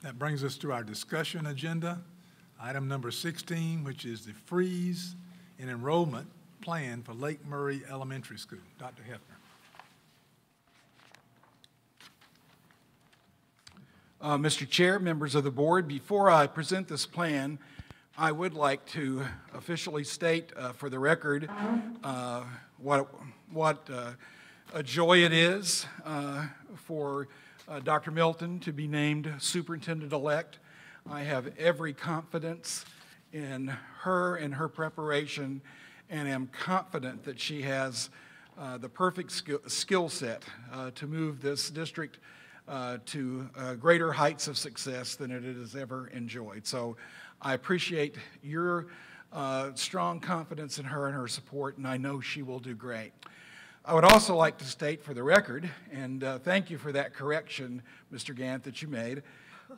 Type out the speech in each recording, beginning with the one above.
That brings us to our discussion agenda. Item number 16, which is the freeze in enrollment plan for Lake Murray Elementary School. Dr. Hefner. Mr. Chair, members of the board, before I present this plan, I would like to officially state for the record what a joy it is for Dr. Milton to be named superintendent-elect. I have every confidence in her and her preparation, and am confident that she has the perfect skill set to move this district to greater heights of success than it has ever enjoyed. So I appreciate your strong confidence in her and her support, and I know she will do great. I would also like to state for the record, and thank you for that correction, Mr. Gant, that you made,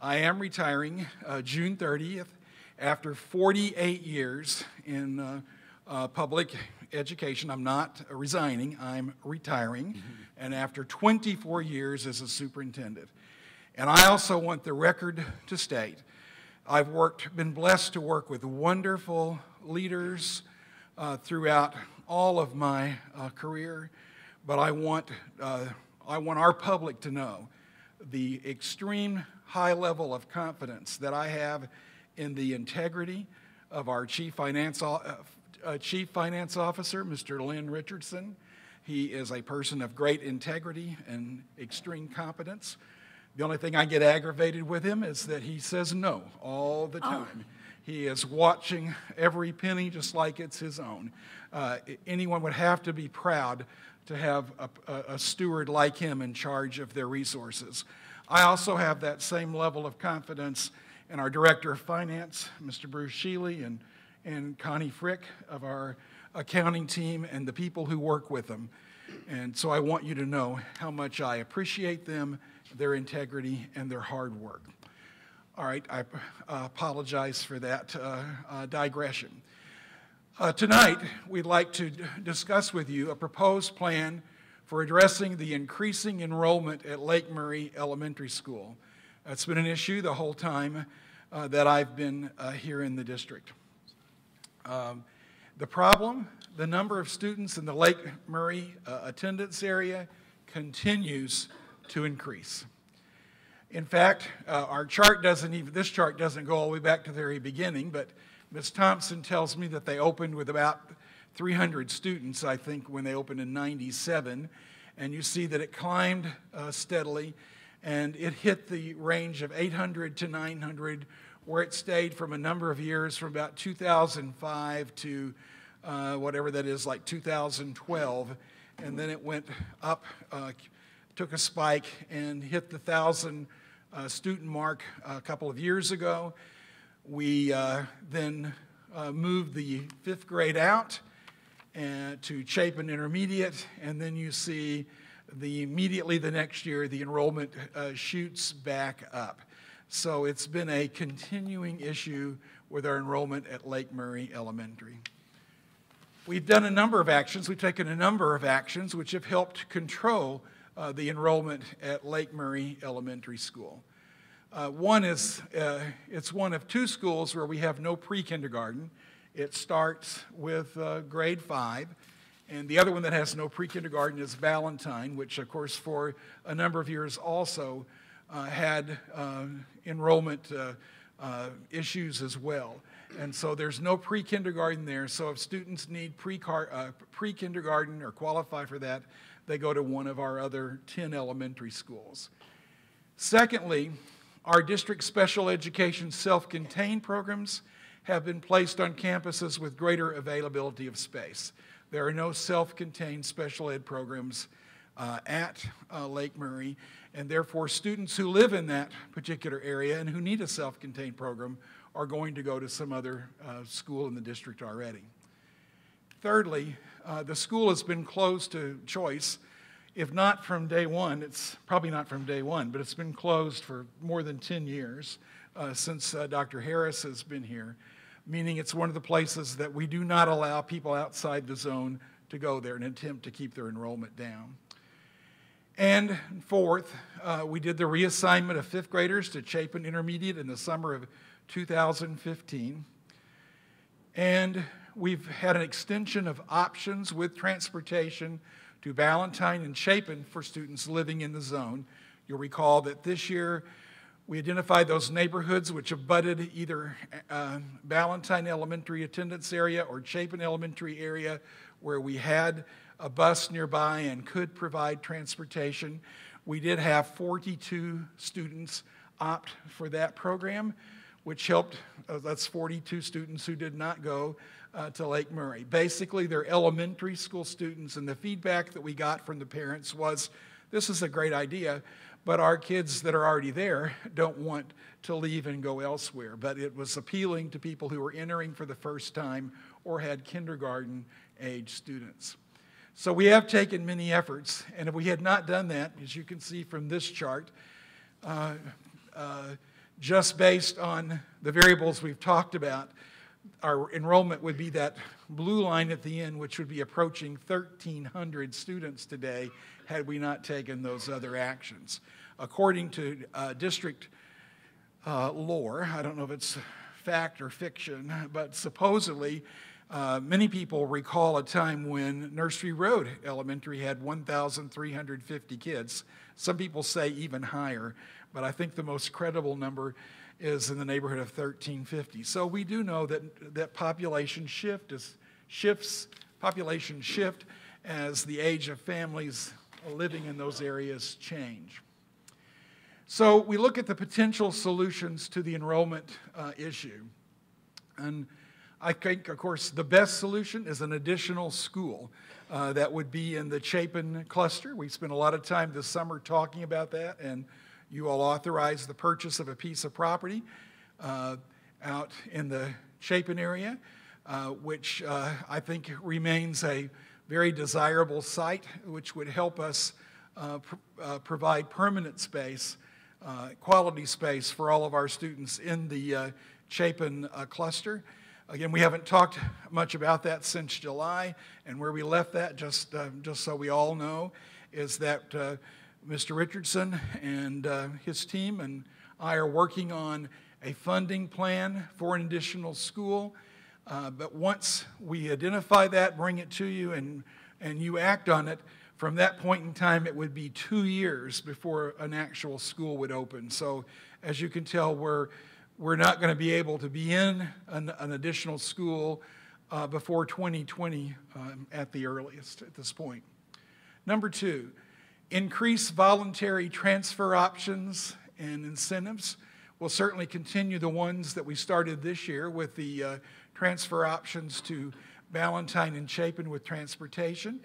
I am retiring June 30th after 48 years in public education. I'm not resigning, I'm retiring, and after 24 years as a superintendent. And I also want the record to state, I've been blessed to work with wonderful leaders throughout all of my career, but I want our public to know the extreme high level of confidence that I have in the integrity of our Chief Finance Officer, Mr. Lynn Richardson. He is a person of great integrity and extreme competence. The only thing I get aggravated with him is that he says no all the time. He is watching every penny just like it's his own. Anyone would have to be proud to have a steward like him in charge of their resources. I also have that same level of confidence in our Director of Finance, Mr. Bruce Shealy, and Connie Frick of our accounting team, and the people who work with them. And so I want you to know how much I appreciate them, their integrity, and their hard work. All right, I apologize for that digression. Tonight, we'd like to discuss with you a proposed plan for addressing the increasing enrollment at Lake Murray Elementary School. It's been an issue the whole time that I've been here in the district. The problem, the number of students in the Lake Murray attendance area continues to increase. In fact, this chart doesn't go all the way back to the very beginning, but Ms. Thompson tells me that they opened with about 300 students, I think, when they opened in '97, and you see that it climbed steadily, and it hit the range of 800 to 900, where it stayed from a number of years, from about 2005 to whatever that is, like 2012, and then it went up, took a spike, and hit the 1,000 student mark a couple of years ago. We then moved the 5th grade out to Chapin Intermediate, and then you see immediately the next year the enrollment shoots back up. So it's been a continuing issue with our enrollment at Lake Murray Elementary. We've done a number of actions. We've taken a number of actions which have helped control the enrollment at Lake Murray Elementary School. It's one of 2 schools where we have no pre-kindergarten. It starts with grade 5, and the other one that has no pre-kindergarten is Valentine, which of course for a number of years also had enrollment issues as well. And so there's no pre-kindergarten there, so if students need pre-kindergarten or qualify for that, they go to one of our other 10 elementary schools. Secondly, our district special education self-contained programs have been placed on campuses with greater availability of space. There are no self-contained special ed programs at Lake Murray, and therefore students who live in that particular area and who need a self-contained program are going to go to some other school in the district already. Thirdly, the school has been closed to choice. If not from day one, it's probably not from day one, but it's been closed for more than 10 years since Dr. Harris has been here, meaning it's one of the places that we do not allow people outside the zone to go there in an attempt to keep their enrollment down. And fourth, we did the reassignment of fifth graders to Chapin Intermediate in the summer of 2015. And we've had an extension of options with transportation to Ballantyne and Chapin for students living in the zone. You'll recall that this year we identified those neighborhoods which abutted either Ballantyne Elementary attendance area or Chapin Elementary area where we had a bus nearby and could provide transportation. We did have 42 students opt for that program, which helped, that's 42 students who did not go to Lake Murray. Basically, they're elementary school students, and the feedback that we got from the parents was, this is a great idea, but our kids that are already there don't want to leave and go elsewhere. But it was appealing to people who were entering for the first time or had kindergarten-age students. So we have taken many efforts, and if we had not done that, as you can see from this chart, just based on the variables we've talked about, our enrollment would be that blue line at the end, which would be approaching 1,300 students today had we not taken those other actions. According to district lore, I don't know if it's fact or fiction, but supposedly many people recall a time when Nursery Road Elementary had 1,350 kids. Some people say even higher, but I think the most credible number is in the neighborhood of 1,350. So we do know that population shift as the age of families living in those areas change. So we look at the potential solutions to the enrollment issue. And I think, of course, the best solution is an additional school that would be in the Chapin cluster. We spent a lot of time this summer talking about that, and you all authorized the purchase of a piece of property out in the Chapin area, which I think remains a very desirable site, which would help us provide permanent space, quality space for all of our students in the Chapin cluster. Again, we haven't talked much about that since July, and where we left that, just so we all know, is that Mr. Richardson and his team and I are working on a funding plan for an additional school. But once we identify that, bring it to you, and you act on it, from that point in time, it would be 2 years before an actual school would open. So as you can tell, we're not going to be able to be in an additional school before 2020 at the earliest at this point. Number two, increase voluntary transfer options and incentives. We'll certainly continue the ones that we started this year with the transfer options to Ballantyne and Chapin with transportation.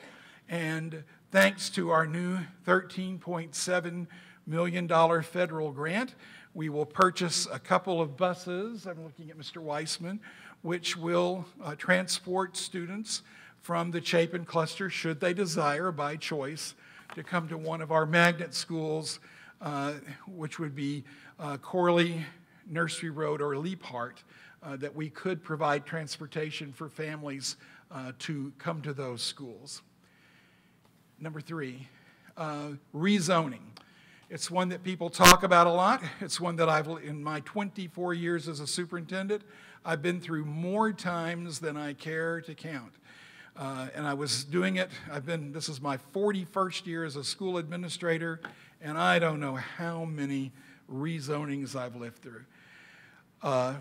And thanks to our new $13.7 million federal grant, we will purchase a couple of buses, I'm looking at Mr. Weissman, which will transport students from the Chapin cluster, should they desire by choice, to come to one of our magnet schools, which would be Corley, Nursery Road, or Leaphart, that we could provide transportation for families to come to those schools. Number three, rezoning. It's one that people talk about a lot. It's one that in my 24 years as a superintendent, I've been through more times than I care to count. And I was doing it, this is my 41st year as a school administrator, and I don't know how many rezonings I've lived through.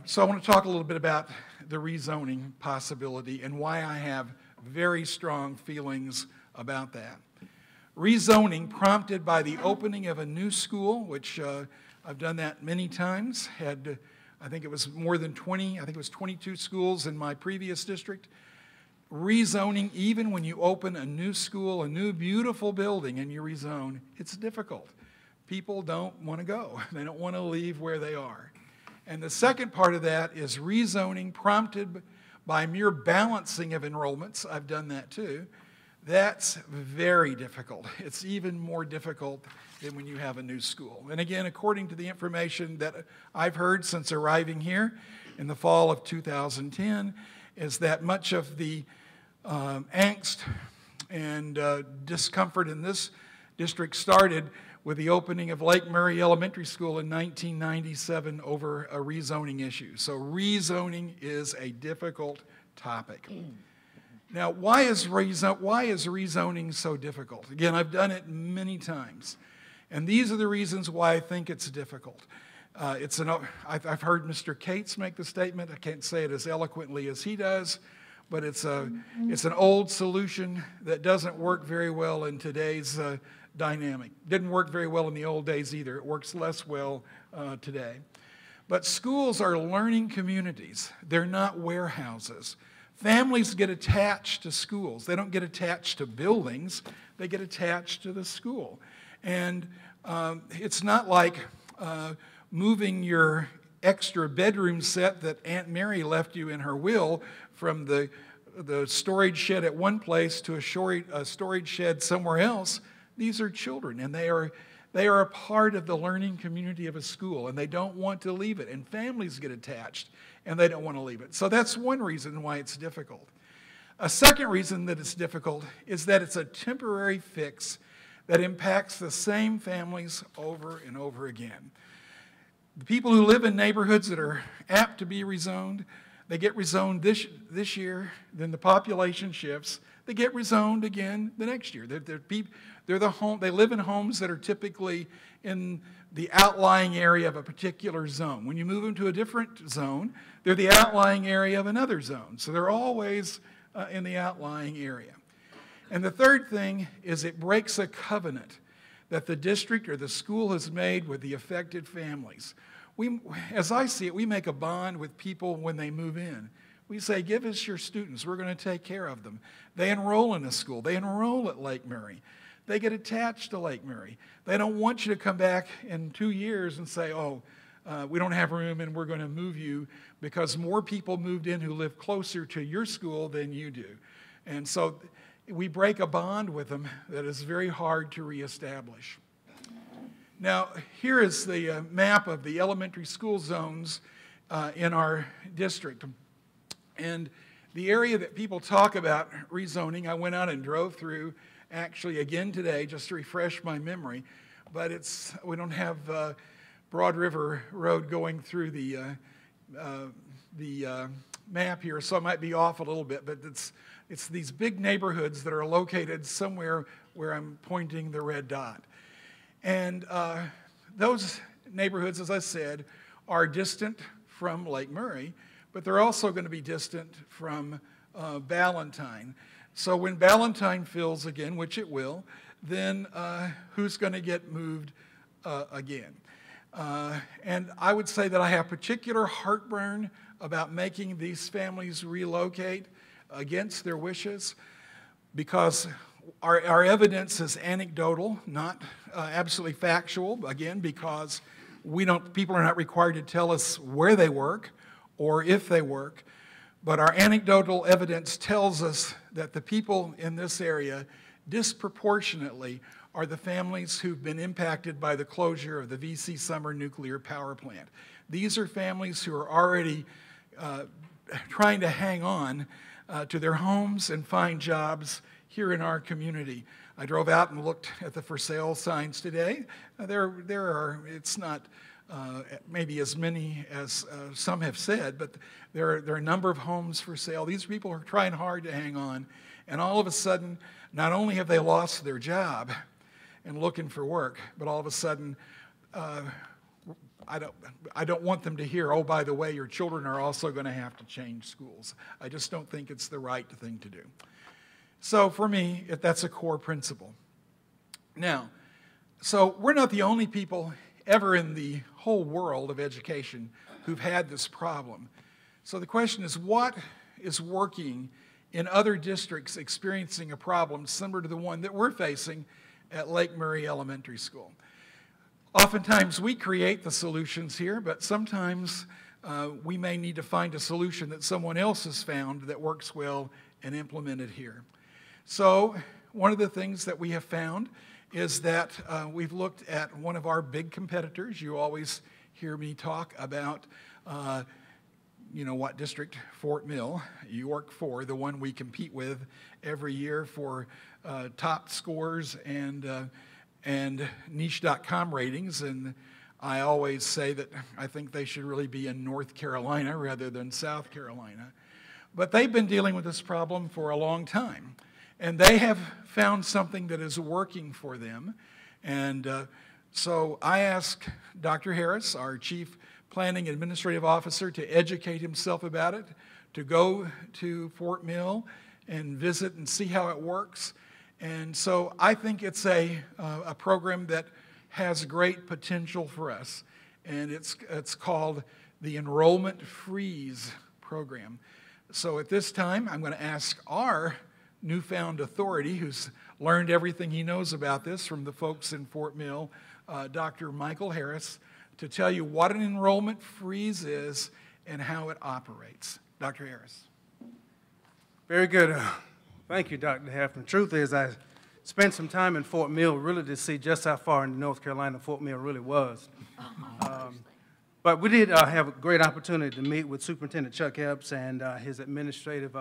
So I want to talk a little bit about the rezoning possibility and why I have very strong feelings about that. Rezoning prompted by the opening of a new school, which I've done that many times, I think it was more than 20, I think it was 22 schools in my previous district. Rezoning, even when you open a new school, a new beautiful building, and you rezone, it's difficult. People don't want to go. They don't want to leave where they are. And the second part of that is rezoning prompted by mere balancing of enrollments. I've done that too. That's very difficult. It's even more difficult than when you have a new school. And again, according to the information that I've heard since arriving here in the fall of 2010, is that much of the angst and discomfort in this district started with the opening of Lake Murray Elementary School in 1997 over a rezoning issue. So rezoning is a difficult topic. Now, why is rezoning so difficult? Again, I've done it many times. And these are the reasons why I think it's difficult. I've heard Mr. Cates make the statement. I can't say it as eloquently as he does, but it's an old solution that doesn't work very well in today's dynamic. Didn't work very well in the old days either. It works less well today. But schools are learning communities. They're not warehouses. Families get attached to schools. They don't get attached to buildings. They get attached to the school. And it's not like moving your extra bedroom set that Aunt Mary left you in her will from the storage shed at one place to a storage shed somewhere else. These are children, and they are a part of the learning community of a school, and they don't want to leave it. And families get attached, and they don't want to leave it. So that's one reason why it's difficult. A second reason that it's difficult is that it's a temporary fix that impacts the same families over and over again. The people who live in neighborhoods that are apt to be rezoned, they get rezoned this year, then the population shifts, they get rezoned again the next year. They live in homes that are typically in the outlying area of a particular zone. When you move them to a different zone, they're the outlying area of another zone. So they're always in the outlying area. And the third thing is it breaks a covenant that the district or the school has made with the affected families. As I see it, we make a bond with people when they move in. We say, give us your students. We're going to take care of them. They enroll in a school. They enroll at Lake Murray. They get attached to Lake Murray. They don't want you to come back in 2 years and say, we don't have room and we're going to move you because more people moved in who live closer to your school than you do. And so we break a bond with them that is very hard to reestablish. Now, here is the map of the elementary school zones in our district. And the area that people talk about rezoning, I went out and drove through actually again today just to refresh my memory. But we don't have Broad River Road going through the map here, so I might be off a little bit. But it's these big neighborhoods that are located somewhere where I'm pointing the red dot. And those neighborhoods, as I said, are distant from Lake Murray, but they're also going to be distant from Ballantyne. So when Ballantyne fills again, which it will, then who's going to get moved again? And I would say that I have particular heartburn about making these families relocate against their wishes because our evidence is anecdotal, not absolutely factual, again, because people are not required to tell us where they work or if they work, but our anecdotal evidence tells us that the people in this area disproportionately are the families who've been impacted by the closure of the VC Summer nuclear power plant. These are families who are already trying to hang on to their homes and find jobs here in our community. I drove out and looked at the for sale signs today. It's not maybe as many as some have said, but there are a number of homes for sale. These people are trying hard to hang on, and all of a sudden, not only have they lost their job and looking for work, but all of a sudden, I don't want them to hear, oh, by the way, your children are also going to have to change schools. I just don't think it's the right thing to do. So for me, that's a core principle. Now, so we're not the only people ever in the whole world of education who've had this problem. So the question is, what is working in other districts experiencing a problem similar to the one that we're facing at Lake Murray Elementary School? Oftentimes we create the solutions here, but sometimes we may need to find a solution that someone else has found that works well and implement it here. So one of the things that we have found is that we've looked at one of our big competitors. You always hear me talk about, what district? Fort Mill, York 4, the one we compete with every year for top scores and and niche.com ratings, and I always say that I think they should really be in North Carolina rather than South Carolina. But they've been dealing with this problem for a long time, and they have found something that is working for them. And so I asked Dr. Harris, our Chief Planning Administrative Officer, to educate himself about it, to go to Fort Mill and visit and see how it works. And so I think it's a program that has great potential for us, and it's called the Enrollment Freeze Program. So at this time, I'm going to ask our newfound authority, who's learned everything he knows about this from the folks in Fort Mill, Dr. Michael Harris, to tell you what an enrollment freeze is and how it operates. Dr. Harris. Very good. Thank you, Dr. Halfman. The truth is, I spent some time in Fort Mill really to see just how far in North Carolina Fort Mill really was. But we did have a great opportunity to meet with Superintendent Chuck Epps and his administrative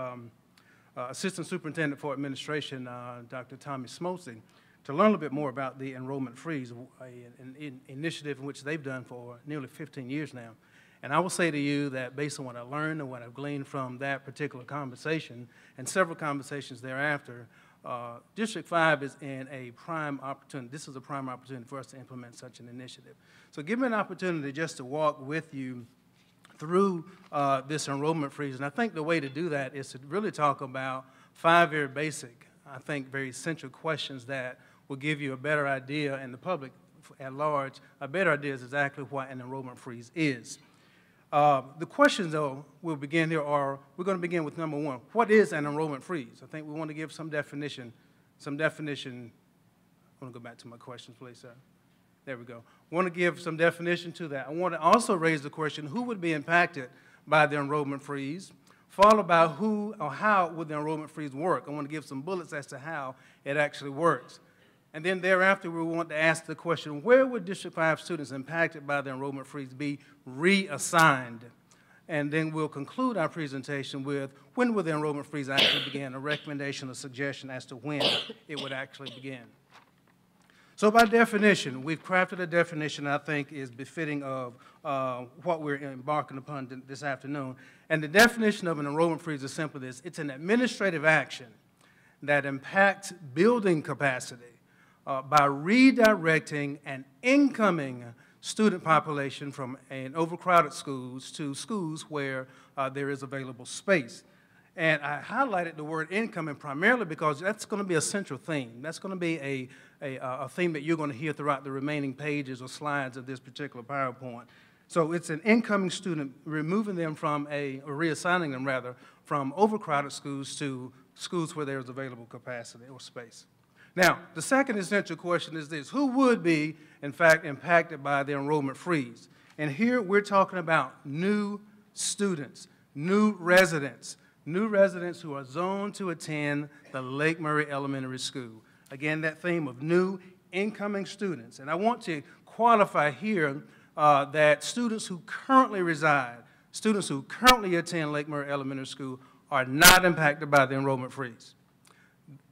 Assistant Superintendent for Administration, Dr. Tommy Smolsey, to learn a little bit more about the enrollment freeze, an initiative in which they've done for nearly 15 years now. And I will say to you that based on what I learned and what I've gleaned from that particular conversation and several conversations thereafter, District 5 is in a prime opportunity. This is a prime opportunity for us to implement such an initiative. So give me an opportunity just to walk with you through this enrollment freeze. And I think the way to do that is to really talk about 5 very basic, I think very essential questions that will give you a better idea, and the public at large, a better idea is exactly what an enrollment freeze is. The questions, though, we'll begin here are, we're going to begin with number 1. What is an enrollment freeze? I think we want to give some definition. I want to go back to my questions, please, sir. There we go. I want to give some definition to that. I want to also raise the question, who would be impacted by the enrollment freeze, followed by who or how would the enrollment freeze work. I want to give some bullets as to how it actually works. And then thereafter, we want to ask the question, where would District 5 students impacted by the enrollment freeze be reassigned? And then we'll conclude our presentation with, when will the enrollment freeze actually begin? A recommendation, a suggestion as to when it would actually begin. So by definition, we've crafted a definition I think is befitting of what we're embarking upon this afternoon. And the definition of an enrollment freeze is simply this: it's an administrative action that impacts building capacity by redirecting an incoming student population from an overcrowded schools to schools where there is available space. And I highlighted the word incoming primarily because that's going to be a central theme. That's going to be a theme that you're going to hear throughout the remaining pages or slides of this particular PowerPoint. So it's an incoming student, removing them from or reassigning them rather, from overcrowded schools to schools where there's available capacity or space. Now, the second essential question is this: who would be, in fact, impacted by the enrollment freeze? And here we're talking about new students, new residents who are zoned to attend the Lake Murray Elementary School. Again, that theme of new incoming students. And I want to qualify here that students who currently reside, students who currently attend Lake Murray Elementary School are not impacted by the enrollment freeze.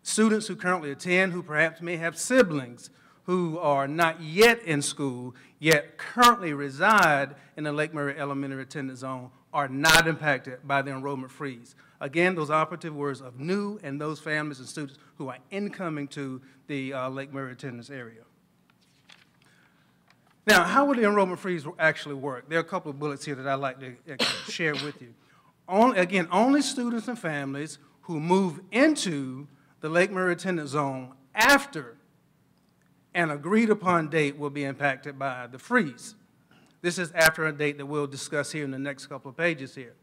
Students who currently attend, who perhaps may have siblings who are not yet in school, yet currently reside in the Lake Murray Elementary attendance zone, are not impacted by the enrollment freeze. Again, those operative words of new and those families and students who are incoming to the Lake Murray attendance area. Now, how would the enrollment freeze actually work? There are a couple of bullets here that I'd like to share with you. Again, only students and families who move into the Lake Murray attendance zone after an agreed upon date will be impacted by the freeze. This is after a date that we'll discuss here in the next couple of pages here.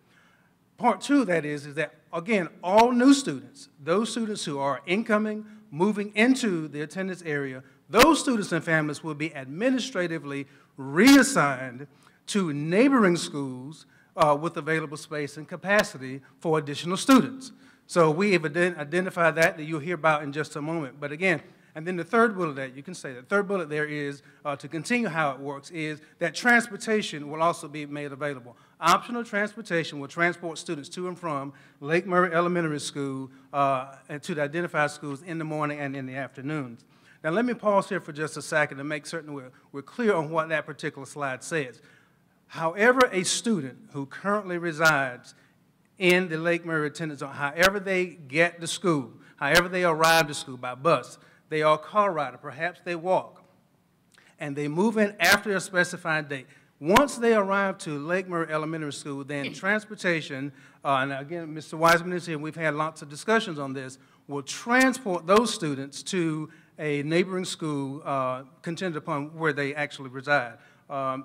Part 2 of that is that, again, all new students, those students who are incoming, moving into the attendance area, those students and families will be administratively reassigned to neighboring schools with available space and capacity for additional students. So we have identified that you'll hear about in just a moment. But again, and then the third bullet that you can say, the third bullet there is, to continue how it works, is that transportation will also be made available. Optional transportation will transport students to and from Lake Murray Elementary School and to the identified schools in the morning and in the afternoons. Now, let me pause here for just a second to make certain we're clear on what that particular slide says. However, a student who currently resides in the Lake Murray attendance zone, however they get to school, however they arrive to school by bus, they are car rider, perhaps they walk, and they move in after a specified date. Once they arrive to Lake Murray Elementary School, then transportation, and again, Mr. Wiseman is here, we've had lots of discussions on this, will transport those students to a neighboring school contingent upon where they actually reside.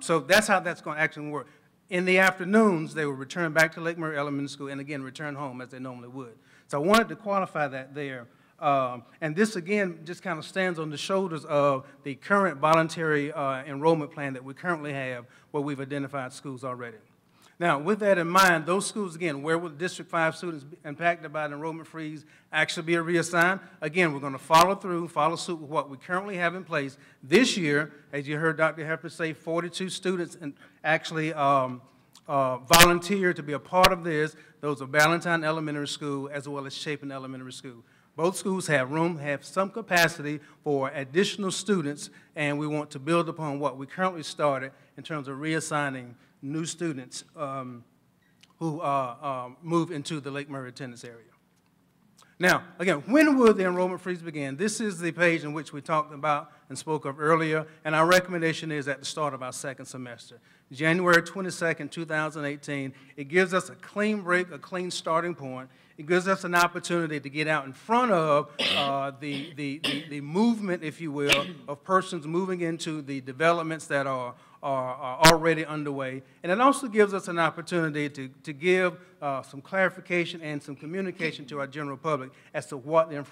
So that's how that's going to actually work. In the afternoons, they will return back to Lake Murray Elementary School and again return home as they normally would. So I wanted to qualify that there. And this, again, just kind of stands on the shoulders of the current voluntary enrollment plan that we currently have where we've identified schools already. Now, with that in mind, those schools, again, where will District 5 students impacted by the enrollment freeze actually be reassigned? Again, we're going to follow suit with what we currently have in place. This year, as you heard Dr. Hefner say, 42 students actually volunteered to be a part of this. Those are Ballantyne Elementary School as well as Chapin Elementary School. Both schools have room, have some capacity for additional students, and we want to build upon what we currently started in terms of reassigning new students who move into the Lake Murray attendance area. Now, again, when will the enrollment freeze begin? This is the page in which we talked about and spoke of earlier, and our recommendation is at the start of our second semester. January 22nd, 2018, it gives us a clean break, a clean starting point. It gives us an opportunity to get out in front of the movement, if you will, of persons moving into the developments that are already underway. And it also gives us an opportunity to give some clarification and some communication to our general public as to what the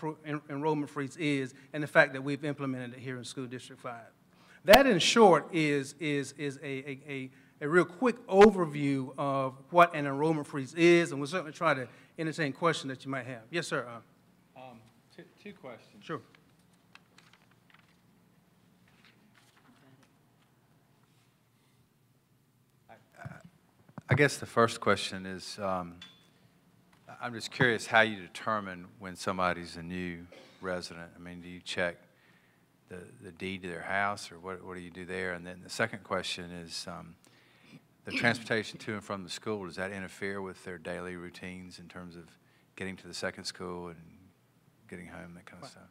enrollment freeze is and the fact that we've implemented it here in School District 5. That, in short, is a real quick overview of what an enrollment freeze is, and we'll certainly try to entertain questions that you might have. Yes, sir. Two questions. Sure. I guess the first question is, I'm just curious how you determine when somebody's a new resident. I mean, do you check the deed to their house, or what do you do there? And then the second question is, the transportation to and from the school, does that interfere with their daily routines in terms of getting to the second school and getting home, that kind of stuff?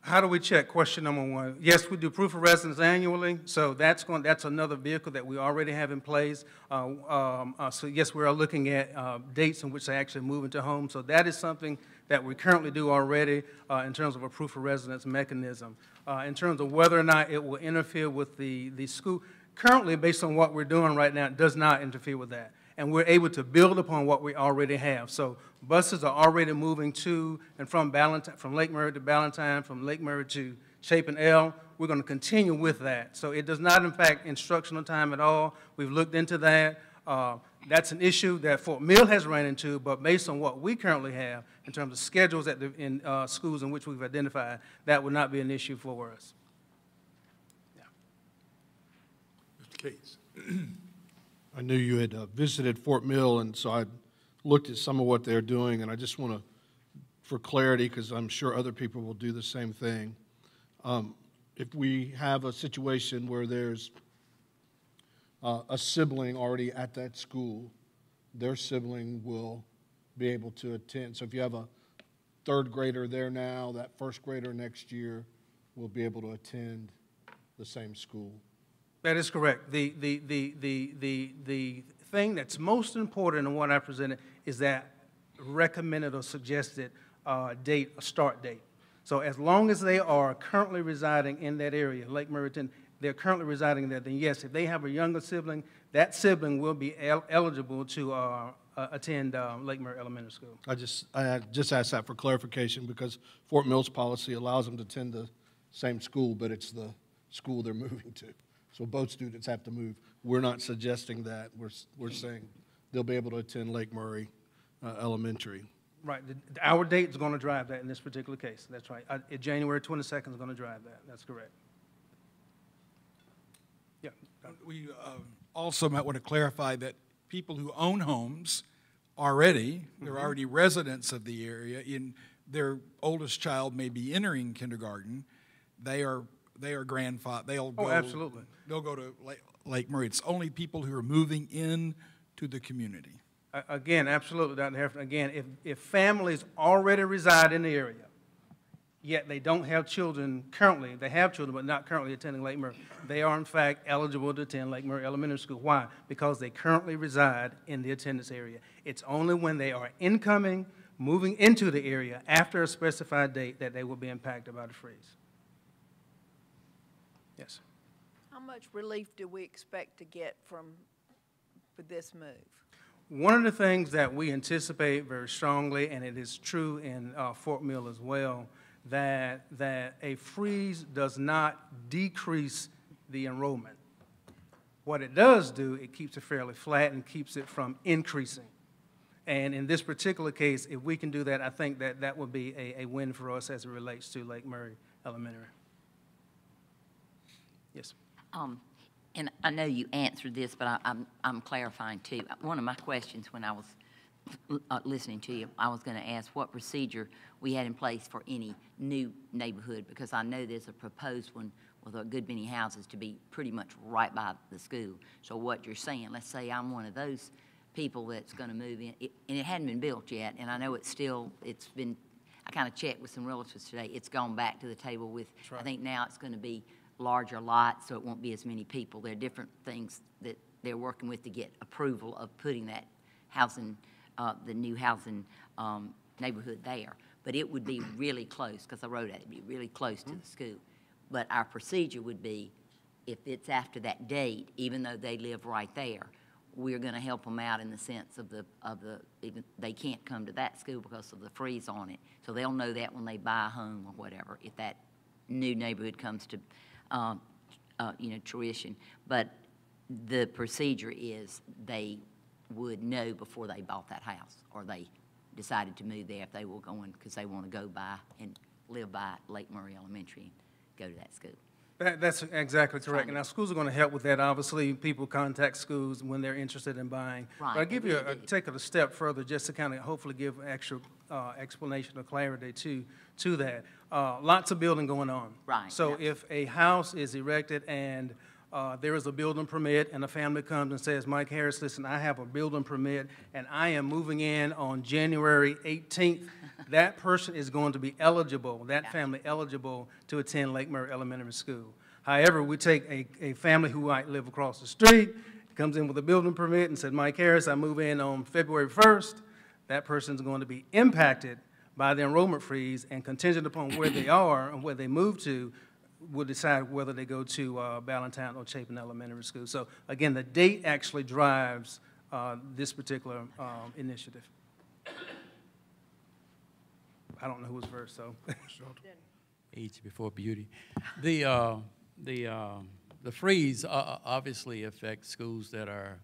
How do we check? Question number one. Yes, we do proof of residence annually, so that's another vehicle that we already have in place. So yes, we are looking at dates in which they actually move into homes. So that is something that we currently do already in terms of a proof of residence mechanism. In terms of whether or not it will interfere with the school, currently, based on what we're doing right now, it does not interfere with that. And we're able to build upon what we already have. So buses are already moving to and from Lake Murray to Ballantyne, from Lake Murray to Chapin L. We're going to continue with that. So it does not impact instructional time at all. We've looked into that. That's an issue that Fort Mill has ran into, but based on what we currently have in terms of schedules in schools in which we've identified, that would not be an issue for us. Yeah. Mr. Cates. I knew you had visited Fort Mill, and so I looked at some of what they're doing, and I just want to, for clarity, because I'm sure other people will do the same thing, if we have a situation where there's a sibling already at that school, their sibling will be able to attend. So if you have a third grader there now, that first grader next year will be able to attend the same school. That is correct. The thing that's most important in what I presented is that recommended or suggested date, a start date. So as long as they are currently residing in that area, Lake Murray, they're currently residing there, then yes, if they have a younger sibling, that sibling will be eligible to attend Lake Murray Elementary School. I just asked that for clarification because Fort Mill's policy allows them to attend the same school, but it's the school they're moving to. So both students have to move. We're not suggesting that. We're saying they'll be able to attend Lake Murray Elementary. Right. Our date is going to drive that in this particular case. That's right. January 22nd is going to drive that. That's correct. Yeah. We also might want to clarify that people who own homes already, they're already residents of the area, their oldest child may be entering kindergarten, they are grandfathered. They'll go. Oh, absolutely. They'll go to Lake Murray. It's only people who are moving in to the community. Again, absolutely, Dr. Heffernan. Again, if families already reside in the area, yet they don't have children currently, they have children but not currently attending Lake Murray, they are in fact eligible to attend Lake Murray Elementary School. Why? Because they currently reside in the attendance area. It's only when they are incoming, moving into the area after a specified date that they will be impacted by the freeze. Yes. How much relief do we expect to get for this move? One of the things that we anticipate very strongly, and it is true in Fort Mill as well, that a freeze does not decrease the enrollment. What it does do, it keeps it fairly flat and keeps it from increasing. And in this particular case, if we can do that, I think that would be a win for us as it relates to Lake Murray Elementary. Yes. And I know you answered this, but I'm clarifying too. One of my questions when I was listening to you, I was going to ask what procedure we had in place for any new neighborhood, because I know there's a proposed one with a good many houses to be pretty much right by the school. So what you're saying, let's say I'm one of those people that's going to move in, and it hadn't been built yet, and I know it's been, I kind of checked with some realtors today, it's gone back to the table with, right. I think now it's going to be larger lots, so it won't be as many people. There are different things that they're working with to get approval of putting that housing, the new housing neighborhood there. But it would be really close, because I wrote it, it'd be really close to the school. But our procedure would be, if it's after that date, even though they live right there, we're going to help them out in the sense of even they can't come to that school because of the freeze on it. So they'll know that when they buy a home or whatever, if that new neighborhood comes to tuition. But the procedure is they would know before they bought that house or they decided to move there if they were going because they want to go by and live by Lake Murray Elementary and go to that school. That's exactly correct. And our schools are going to help with that. Obviously, people contact schools when they're interested in buying. Right. But I'll give you take it a step further just to kind of hopefully give extra explanation or clarity to that. Lots of building going on. Right. So if a house is erected and there is a building permit and a family comes and says, Mike Harris, listen, I have a building permit and I am moving in on January 18th, that person is going to be eligible, that family eligible to attend Lake Murray Elementary School. However, we take a family who might live across the street, comes in with a building permit and said, Mike Harris, I move in on February 1st, that person's going to be impacted by the enrollment freeze, and contingent upon where they are and where they move to, will decide whether they go to Ballantyne or Chapin Elementary School. So again, the date actually drives this particular initiative. I don't know who was first, so. Age before beauty. The freeze obviously affects schools that are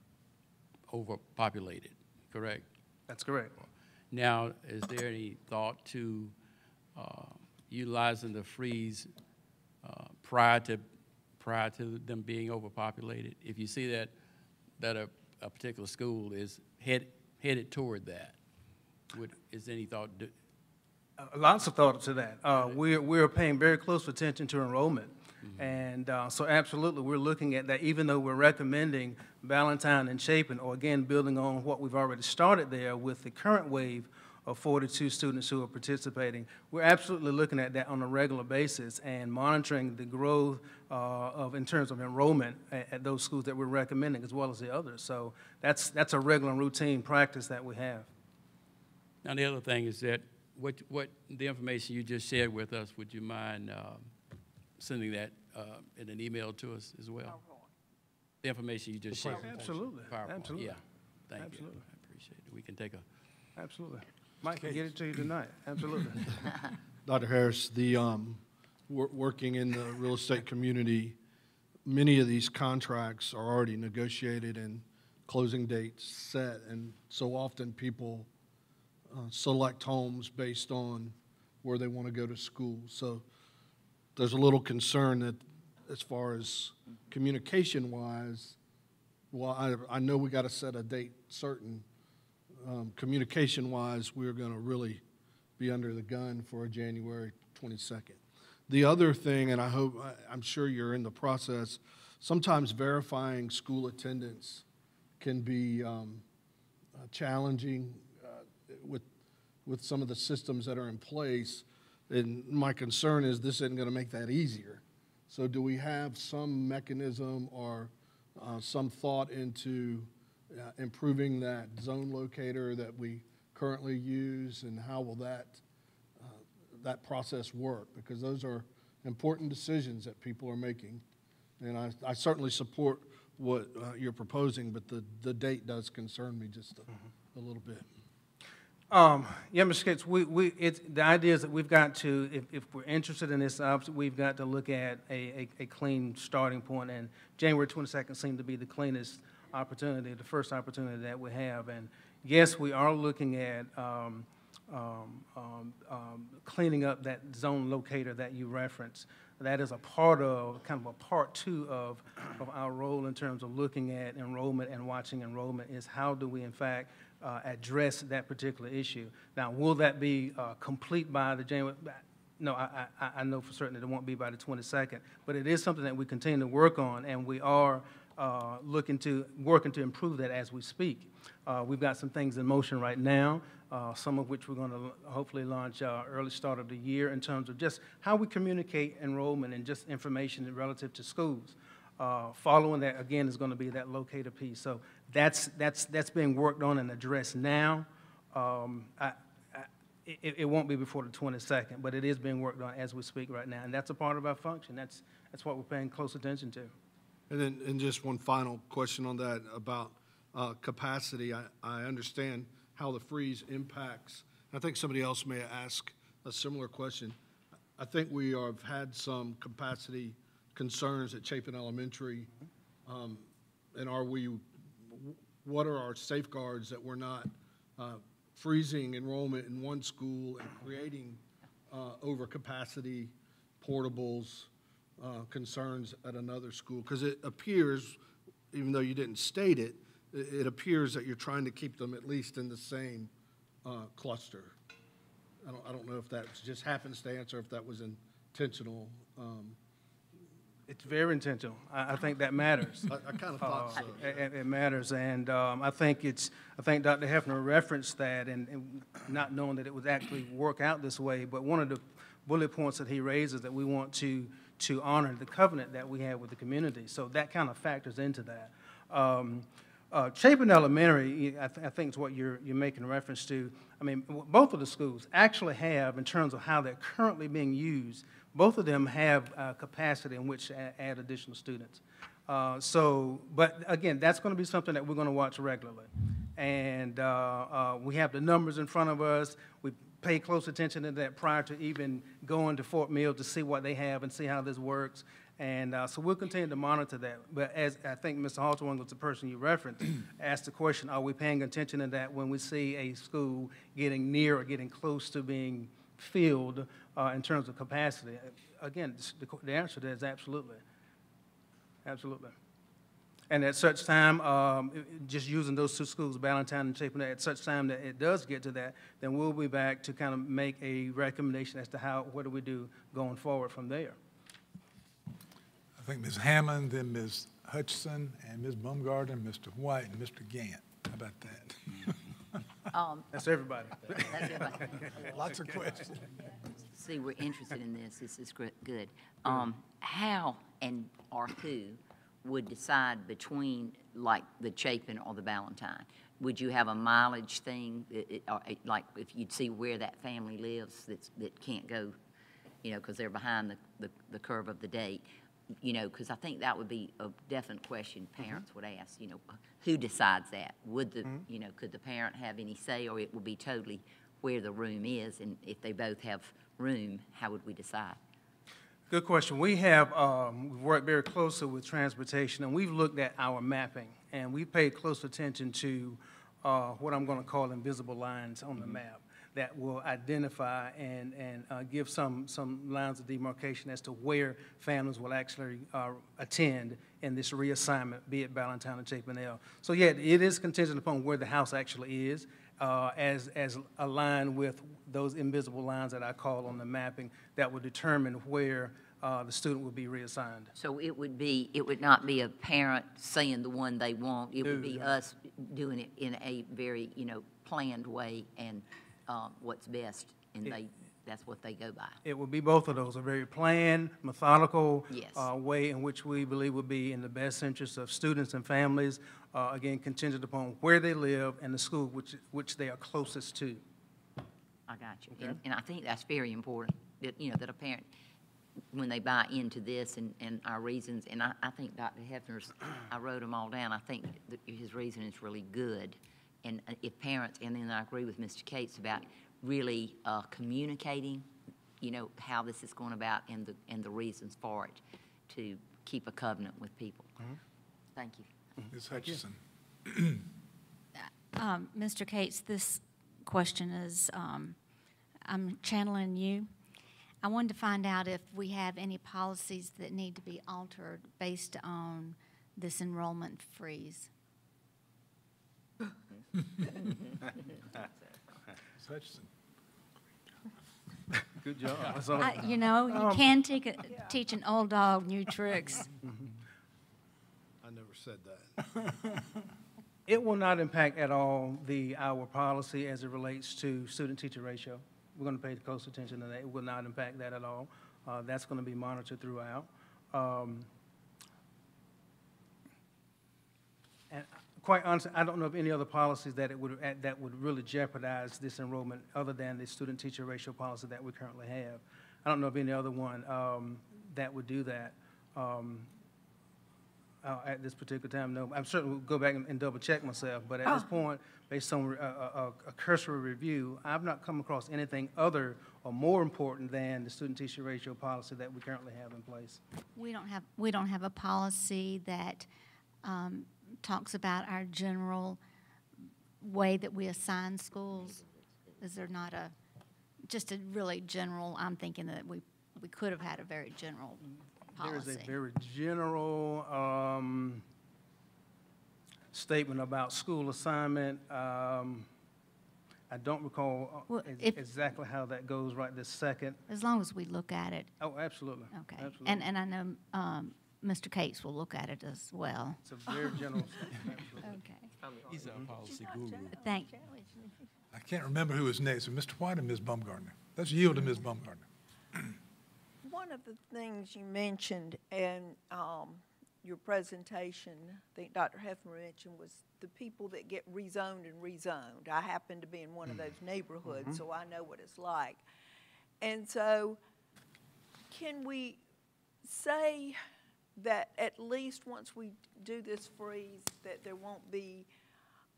overpopulated, correct? That's correct. Now, is there any thought to utilizing the freeze prior to them being overpopulated? If you see that a particular school is headed toward that, is there any thought? Lots of thought to that. We're paying very close attention to enrollment. Mm-hmm. And so absolutely, we're looking at that, even though we're recommending Ballantyne and Chapin, or again, building on what we've already started there with the current wave of 42 students who are participating. We're absolutely looking at that on a regular basis and monitoring the growth in terms of enrollment at those schools that we're recommending, as well as the others. So that's a regular and routine practice that we have. Now, the other thing is that what the information you just shared with us, would you mind sending that in an email to us as well? The information you just shared. Absolutely. Absolutely. Yeah. Thank you. Absolutely. I appreciate it. We can take a. Absolutely. Mike can get it to you tonight. Absolutely. Dr. Harris, the working in the real estate community, many of these contracts are already negotiated and closing dates set, and so often people select homes based on where they want to go to school. So there's a little concern that as far as communication-wise, well, I know we got to set a date certain. Communication-wise, we're going to really be under the gun for a January 22nd. The other thing, and I'm sure you're in the process, sometimes verifying school attendance can be challenging with some of the systems that are in place. And my concern is this isn't going to make that easier. So do we have some mechanism or some thought into improving that zone locator that we currently use, and how will that process work? Because those are important decisions that people are making. And I certainly support what you're proposing, but the date does concern me just a little bit. Yeah, Mr. Skates, the idea is that we've got to, if we're interested in this, we've got to look at a clean starting point, and January 22nd seemed to be the cleanest opportunity, the first opportunity that we have. And yes, we are looking at cleaning up that zone locator that you referenced. That is a part of, kind of a part two of our role in terms of looking at enrollment and watching enrollment, is how do we in fact address that particular issue. Now, will that be complete by the January? No, I know for certain that it won't be by the 22nd, but it is something that we continue to work on, and we are working to improve that as we speak. We've got some things in motion right now, some of which we're going to hopefully launch early start of the year, in terms of just how we communicate enrollment and just information relative to schools. Following that, again, is going to be that locator piece. So that's being worked on and addressed now. It won't be before the 22nd, but it is being worked on as we speak right now, and that's a part of our function. That's what we're paying close attention to. And just one final question on that about capacity. I understand how the freeze impacts. I think somebody else may ask a similar question. I think we have had some capacity concerns at Chapin Elementary, and what are our safeguards that we're not freezing enrollment in one school and creating overcapacity, portables, concerns at another school? Because it appears, even though you didn't state it, it appears that you're trying to keep them at least in the same cluster. I don't know if that's just happenstance or if that was intentional. It's very intentional. I think that matters. I kind of thought so. It matters, and I think Dr. Hefner referenced that, and not knowing that it would actually work out this way, but one of the bullet points that he raises that we want to honor the covenant that we have with the community. So that kind of factors into that. Chapin Elementary, I think is what you're making reference to. I mean, both of the schools actually have, in terms of how they're currently being used, both of them have capacity in which to add additional students. But again, that's going to be something that we're going to watch regularly. And we have the numbers in front of us. We pay close attention to that prior to even going to Fort Mill to see what they have and see how this works. And so we'll continue to monitor that. But as I think Mr. Halterwang was the person you referenced, asked the question, are we paying attention to that when we see a school getting near or getting close to being filled in terms of capacity? Again, the answer to that is absolutely. Absolutely. And at such time, just using those two schools, Ballantyne and Chapin, at such time that it does get to that, then we'll be back to kind of make a recommendation as to what do we do going forward from there. I think Ms. Hammond, then Ms. Hutchison, and Ms. Baumgarten, Mr. White, and Mr. Gant. How about that? That's everybody. That's everybody. Lots of questions. See, we're interested in this. This is good. How or who would decide between, like, the Chapin or the Ballantyne? Would you have a mileage thing, like if you'd see where that family lives that can't go, because they're behind the curve of the date? Because I think that would be a definite question parents would ask, who decides that? Would could the parent have any say, or it would be totally where the room is? And if they both have room, how would we decide? Good question. We have we've worked very closely with transportation, and we've looked at our mapping, and we paid close attention to what I'm going to call invisible lines on the map that will identify and give some lines of demarcation as to where families will actually attend in this reassignment, be it Ballantyne or Chapin L. So yeah, it is contingent upon where the house actually is, as aligned with those invisible lines that I call on the mapping that would determine where the student would be reassigned. So it would not be a parent saying the one they want. It would be us doing it in a very, planned way and what's best, and that's what they go by. It would be both of those, a very planned, methodical Yes. way in which we believe would be in the best interest of students and families, again, contingent upon where they live and the school which they are closest to. I got you. Okay. And I think that's very important, that, that a parent, when they buy into this and our reasons, and I think Dr. Hefner's, I wrote them all down, I think that his reasoning is really good. And if parents, and then I agree with Mr. Cates about really communicating, how this is going about and the reasons for it, to keep a covenant with people. Thank you. Ms. Hutchison. Mr. Cates, this question is, I'm channeling you. I wanted to find out if we have any policies that need to be altered based on this enrollment freeze. Ms. Hutchison. Good job. You can teach an old dog new tricks. I never said that. It will not impact at all our policy as it relates to student-teacher ratio. We're going to pay close attention to that. It will not impact that at all. That's going to be monitored throughout. And quite honestly, I don't know of any other policies that would really jeopardize this enrollment other than the student-teacher ratio policy that we currently have. I don't know of any other one that would do that. At this particular time, no. I'm certainly will go back and double check myself, but at this point, based on a cursory review, I've not come across anything other or more important than the student-teacher ratio policy that we currently have in place. We don't have a policy that talks about our general way that we assign schools. Is there not just a really general? I'm thinking that we could have had a very general policy. There is a very general statement about school assignment. I don't recall exactly how that goes right this second. As long as we look at it. Oh, absolutely. Okay. Absolutely. And I know Mr. Cates will look at it as well. It's a very general statement. Absolutely. Okay. He's our policy guru. I can't remember who was next, so Mr. White and Ms. Baumgartner. Let's yield to Ms. Baumgartner. One of the things you mentioned in your presentation, I think Dr. Hefner mentioned, was the people that get rezoned and rezoned. I happen to be in one of those neighborhoods, so I know what it's like. And so can we say that at least once we do this freeze, that there won't be,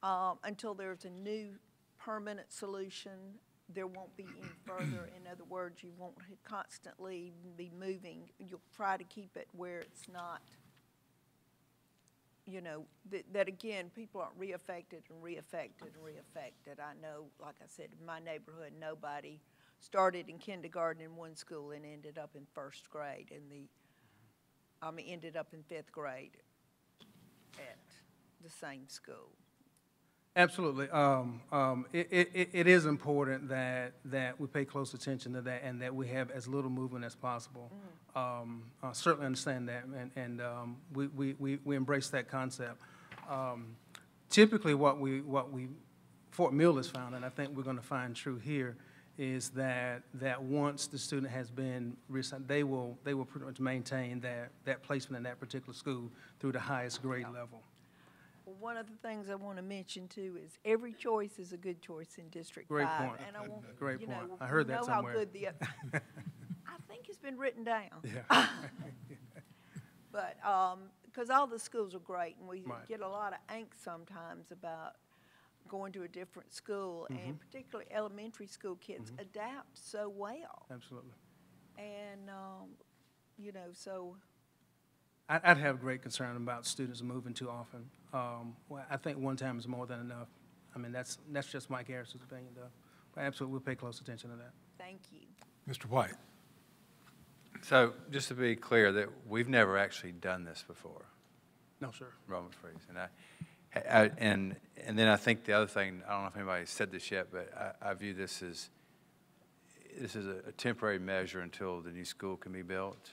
until there's a new permanent solution, there won't be any further? In other words, you won't constantly be moving. You'll try to keep it where it's not, that again, people aren't reaffected and reaffected and reaffected. I know, like I said, in my neighborhood, nobody started in kindergarten in one school and ended up in first grade ended up in fifth grade at the same school. Absolutely. It is important that we pay close attention to that and that we have as little movement as possible. I certainly understand that, and we embrace that concept. Typically, what Fort Mill has found, and I think we're going to find true here, is that once the student has been reassigned, they will pretty much maintain that placement in that particular school through the highest grade level. Well, one of the things I want to mention too is every choice is a good choice in District 5. Great point. And I want, Great point. I heard that somewhere. How good I think it's been written down. Yeah. But because all the schools are great, and we Right. get a lot of angst sometimes about going to a different school, and particularly elementary school kids adapt so well. Absolutely. And so. I'd have great concern about students moving too often. Well, I think one time is more than enough. I mean, that's just Mike Harris's opinion, though. But absolutely, we'll pay close attention to that. Thank you. Mr. White. So just to be clear, that we've never actually done this before, No, sir. enrollment freeze. And then I think the other thing, I don't know if anybody said this yet, but I view this as a temporary measure until the new school can be built,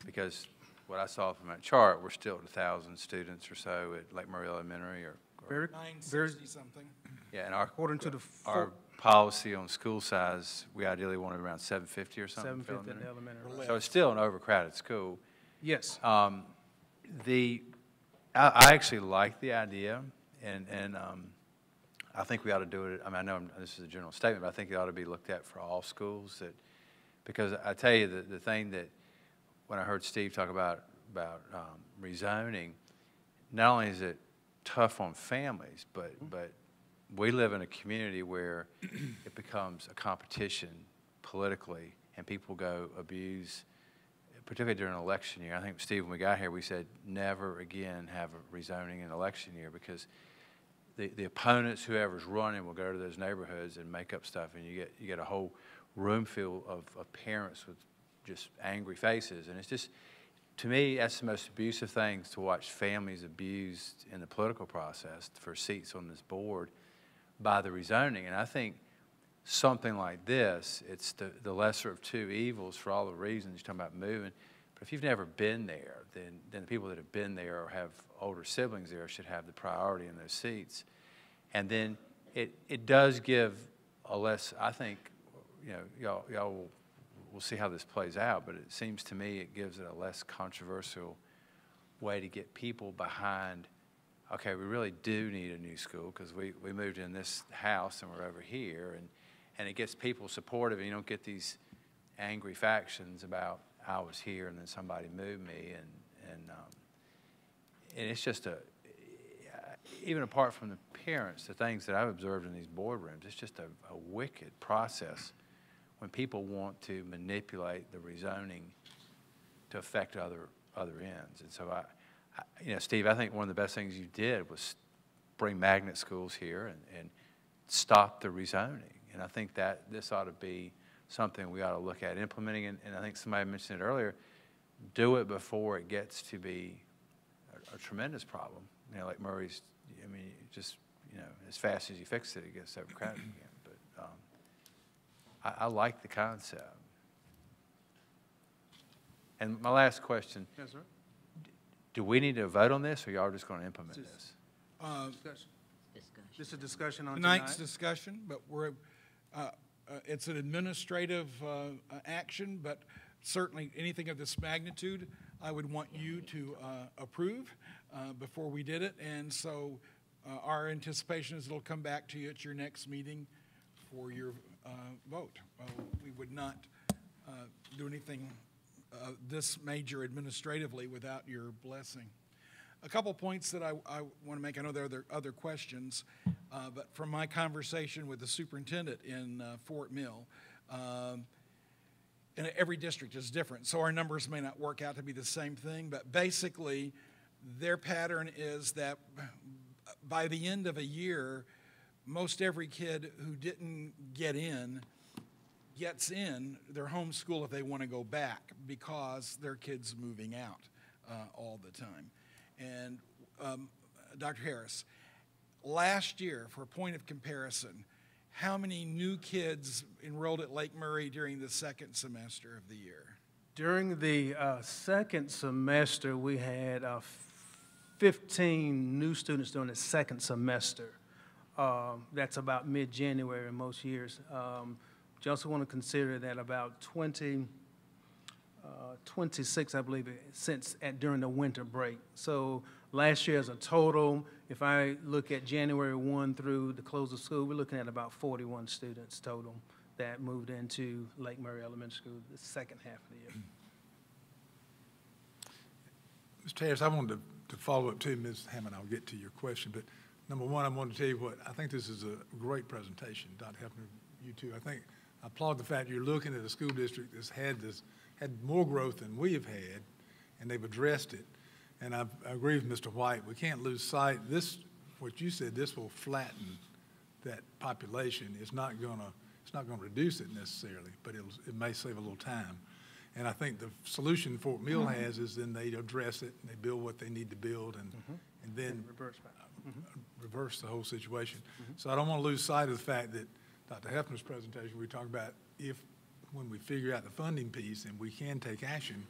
because what I saw from that chart, we're still at 1,000 students or so at Lake Murray Elementary, or Very, 960 something. yeah, and our according to the our policy on school size, we ideally wanted around 750 or something. 750 at the elementary. elementary. So it's still an overcrowded school. Yes. I actually like the idea, and I think we ought to do it. I mean, I know this is a general statement, but I think it ought to be looked at for all schools. Because I tell you, the thing that when I heard Steve talk about rezoning, not only is it tough on families, but we live in a community where it becomes a competition politically, and people go abuse, particularly during an election year. I think, Steve, when we got here, we said never again have a rezoning in election year, because the opponents, whoever's running, will go to those neighborhoods and make up stuff, and you get a whole room full of parents with just angry faces. And it's just, to me, that's the most abusive thing, to watch families abused in the political process for seats on this board by the rezoning. And I think something like this, it's the lesser of two evils for all the reasons. You're talking about moving. But if you've never been there, then the people that have been there or have older siblings there should have the priority in those seats. And then it does give a less, I think, you know, y'all we'll see how this plays out, but it seems to me it gives it a less controversial way to get people behind, okay, we really do need a new school because we moved in this house and we're over here, and it gets people supportive, and you don't get these angry factions about I was here and then somebody moved me, and it's just even apart from the parents, the things that I've observed in these boardrooms, it's just a wicked process when people want to manipulate the rezoning to affect other ends. And so you know, Steve, I think one of the best things you did was bring magnet schools here and stop the rezoning. And I think that this ought to be something we ought to look at implementing. And I think somebody mentioned it earlier, do it before it gets to be a tremendous problem. You know, like Murray's, I mean, just, you know, as fast as you fix it, it gets overcrowded again. But I like the concept. And my last question. Yes, sir. Do we need to vote on this, or y'all just going to implement this? Discussion. This is a discussion on Tonight's tonight. discussion, but it's an administrative action, but certainly anything of this magnitude, I would want you to approve before we did it. And so our anticipation is it'll come back to you at your next meeting for your vote. We would not do anything this major administratively without your blessing. A couple points that I want to make. I know there are other questions, but from my conversation with the superintendent in Fort Mill, and every district is different, so our numbers may not work out to be the same thing, but basically their pattern is that by the end of a year, most every kid who didn't get in gets in their home school if they want to go back, because their kid's moving out all the time. And Dr. Harris, last year, for a point of comparison, how many new kids enrolled at Lake Murray during the second semester of the year? During the second semester, we had 15 new students during the second semester. That's about mid-January in most years. You also want to consider that about 26, I believe, during the winter break. So last year as a total, if I look at January 1 through the close of school, we're looking at about 41 students total that moved into Lake Murray Elementary School the second half of the year. Mr. Harris, I wanted to follow up too, Ms. Hammond, I'll get to your question, but number one, I want to tell you what, I think this is a great presentation, Dr. Hefner, you too. I applaud the fact you're looking at a school district that's had more growth than we have had, and they've addressed it. And I agree with Mr. White. We can't lose sight. What you said, this will flatten that population. It's not going to reduce it necessarily, but it may save a little time. And I think the solution Fort Mill has is then they address it and they build what they need to build, and then reverse the whole situation. So I don't want to lose sight of the fact that Dr. Hefner's presentation, we talked about when we figure out the funding piece and we can take action,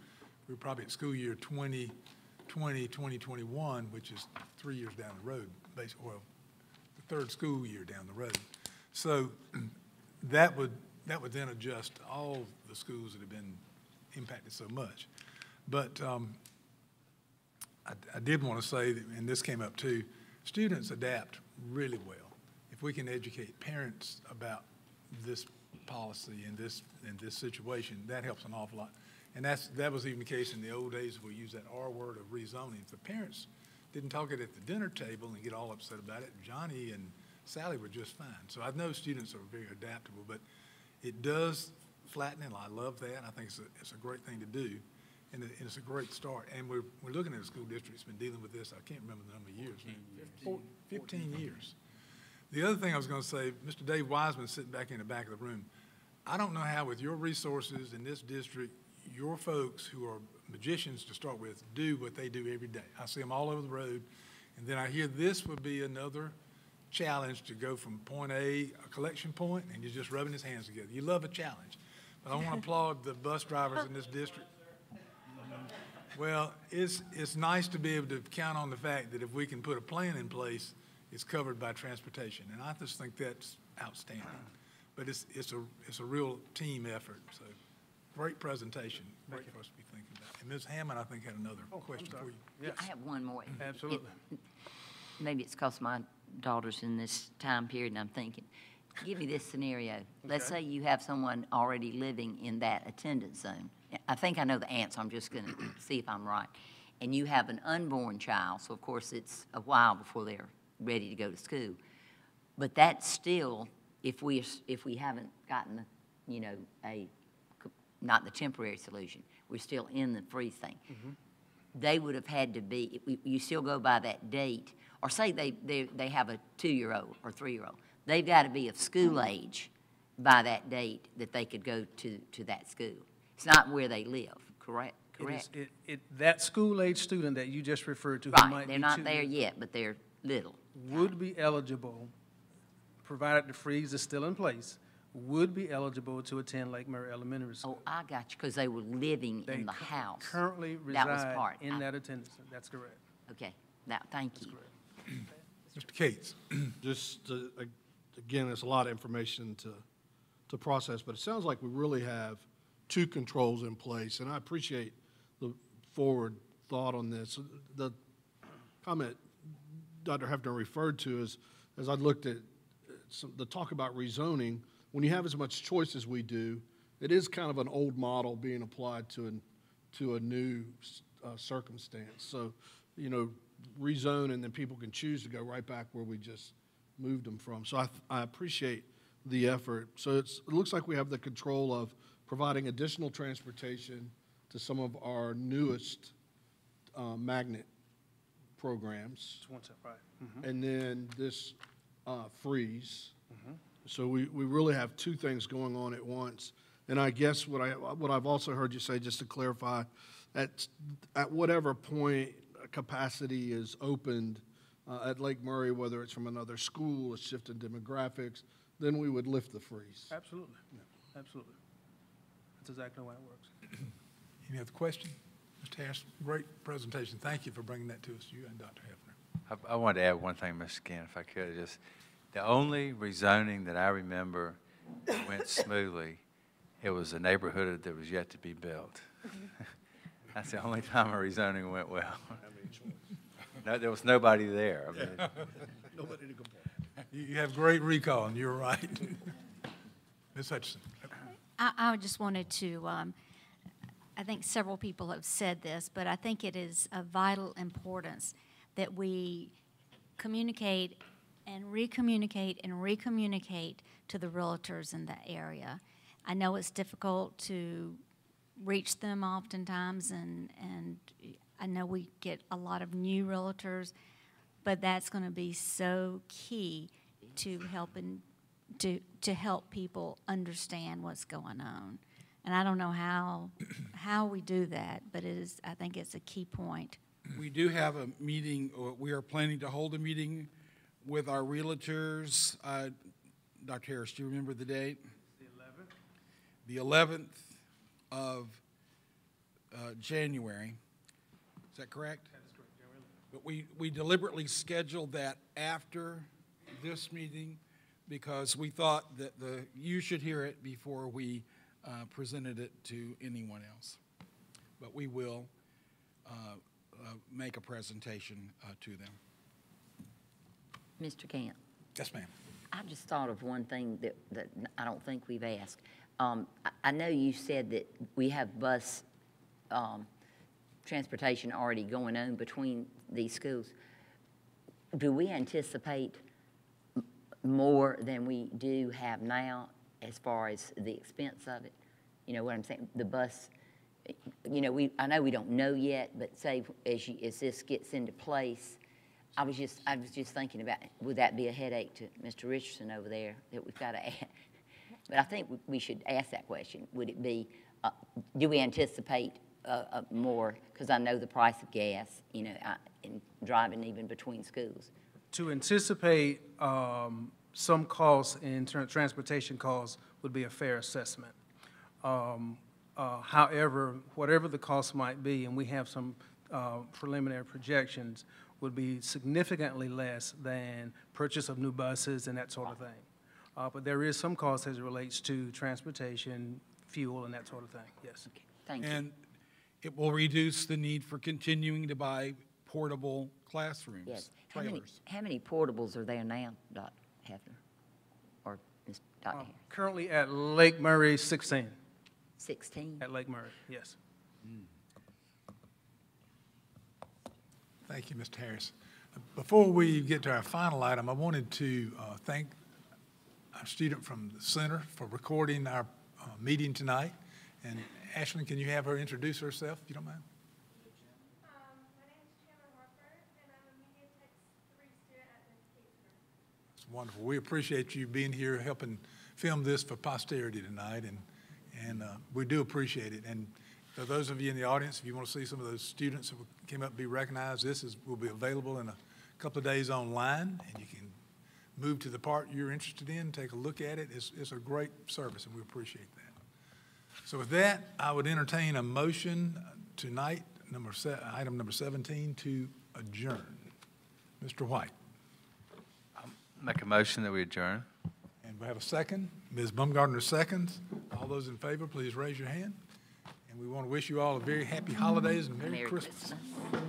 we're probably at school year 2020, 2021, which is 3 years down the road, basically, well, the third school year down the road. So that would then adjust all the schools that have been impacted so much. But I did want to say, that, and this came up too, students adapt really well. If we can educate parents about this policy and this situation, that helps an awful lot. And that was even the case in the old days. We used that R word of rezoning. If the parents didn't talk it at the dinner table and get all upset about it, Johnny and Sally were just fine. So I know students are very adaptable, but it does flatten it. I love that. I think it's a great thing to do, and it's a great start. And we're looking at a school district that's been dealing with this. I can't remember the number of years. 15 years. The other thing I was going to say, Mr. Dave Wiseman sitting back in the back of the room. I don't know how, with your resources in this district, your folks who are magicians to start with do what they do every day. I see them all over the road, and then I hear this would be another challenge to go from point A, a collection point, and you're just rubbing his hands together. You love a challenge. But I want to applaud the bus drivers in this district. Well, it's nice to be able to count on the fact that if we can put a plan in place, it's covered by transportation, and I just think that's outstanding. But it's a real team effort. So, great presentation. Great for us to be thinking about. And Ms. Hammond, I think, had another question for you. Yes. I have one more. Absolutely. Maybe it's because my daughter's in this time period, and I'm thinking, give me this scenario. Let's say you have someone already living in that attendance zone. I think I know the answer. I'm just going to see if I'm right. And you have an unborn child, so of course it's a while before they're ready to go to school. But that's still, if we haven't gotten, not the temporary solution, we're still in the freeze thing. They would have had to be, you still go by that date, or say they have a 2-year-old or 3-year-old. They've got to be of school age by that date that they could go to that school. It's not where they live, correct? Correct. That school-age student that you just referred to, who Right, might they're be not there yet, but they're little. would be eligible, provided the freeze is still in place, would be eligible to attend Lake Murray Elementary School. Oh, I got you, because they were living They in the house. currently That was reside part. in that attendance. That's correct. Okay, now, thank you. Mr. Cates. Just, again, there's a lot of information to process, but it sounds like we really have two controls in place, and I appreciate the forward thought on this. The comment Dr. Hefner referred to is, as I looked at the talk about rezoning, when you have as much choice as we do, it is kind of an old model being applied to a new circumstance. So, rezone, and then people can choose to go right back where we just moved them from. So I appreciate the effort. So it looks like we have the control of providing additional transportation to some of our newest magnet programs. Right. And then this freeze. So we really have two things going on at once. And I guess what I've also heard you say, just to clarify, at whatever point capacity is opened at Lake Murray, whether it's from another school, a shift in demographics, then we would lift the freeze. Absolutely. Absolutely. That's exactly why it works. Any other question? Mr. Harris, great presentation. Thank you for bringing that to us, you and Dr. Hefner. I wanted to add one thing, Mr. Skin, if I could. Just the only rezoning that I remember went smoothly, it was a neighborhood that was yet to be built. That's the only time a rezoning went well. No, there was nobody there. I mean, Nobody to complain. You have great recall, and you're right. Ms. Hutchinson. I just wanted to, I think several people have said this, but I think it is of vital importance that we communicate and recommunicate to the realtors in that area. I know it's difficult to reach them oftentimes, and I know we get a lot of new realtors, but that's going to be so key to helping to help people understand what's going on. And I don't know how we do that, but I think it's a key point. We do have a meeting, or we are planning to hold a meeting with our realtors. Dr. Harris, do you remember the date? The 11th of January. Is that correct? That is correct, January. But we deliberately scheduled that after this meeting because we thought that you should hear it before we presented it to anyone else. But we will make a presentation to them. Mr. Camp, Yes, ma'am. I just thought of one thing that I don't think we've asked. I know you said that we have bus transportation already going on between these schools. Do we anticipate more than we do have now as far as the expense of it? You know what I'm saying? The bus, you know, I know we don't know yet, but say as this gets into place, I was just thinking about, would that be a headache to Mr. Richardson over there that we've got to add? But I think we should ask that question. Would it be, do we anticipate more? Because I know the price of gas, you know, in driving even between schools. To anticipate some costs in transportation costs would be a fair assessment. However, whatever the cost might be, and we have some preliminary projections, would be significantly less than purchase of new buses and that sort of thing. But there is some cost as it relates to transportation, fuel, and that sort of thing, yes. Okay, thank you. And it will reduce the need for continuing to buy portable classrooms, Yes. trailers. How many portables are there now, Dr. Hefner? Or Ms. Dr. Harris? Currently at Lake Murray, 16. 16? At Lake Murray, yes. Thank you, Mr. Harris. Before we get to our final item, I wanted to thank our student from the center for recording our meeting tonight. And Ashlyn, can you have her introduce herself, if you don't mind? My name is Chandler Harper, and I'm a Media Tech 3 student at the Education Center. It's wonderful. We appreciate you being here, helping film this for posterity tonight, and we do appreciate it. And for those of you in the audience, if you want to see some of those students that came up to be recognized, will be available in a couple of days online, and you can move to the part you're interested in, take a look at it. It's a great service, and we appreciate that. So with that, I would entertain a motion tonight, item number 17, to adjourn. Mr. White. Make a motion that we adjourn. And we have a second. Ms. Bumgardner seconds. All those in favor, please raise your hand. And we want to wish you all a very happy holidays and Merry Christmas. Christmas.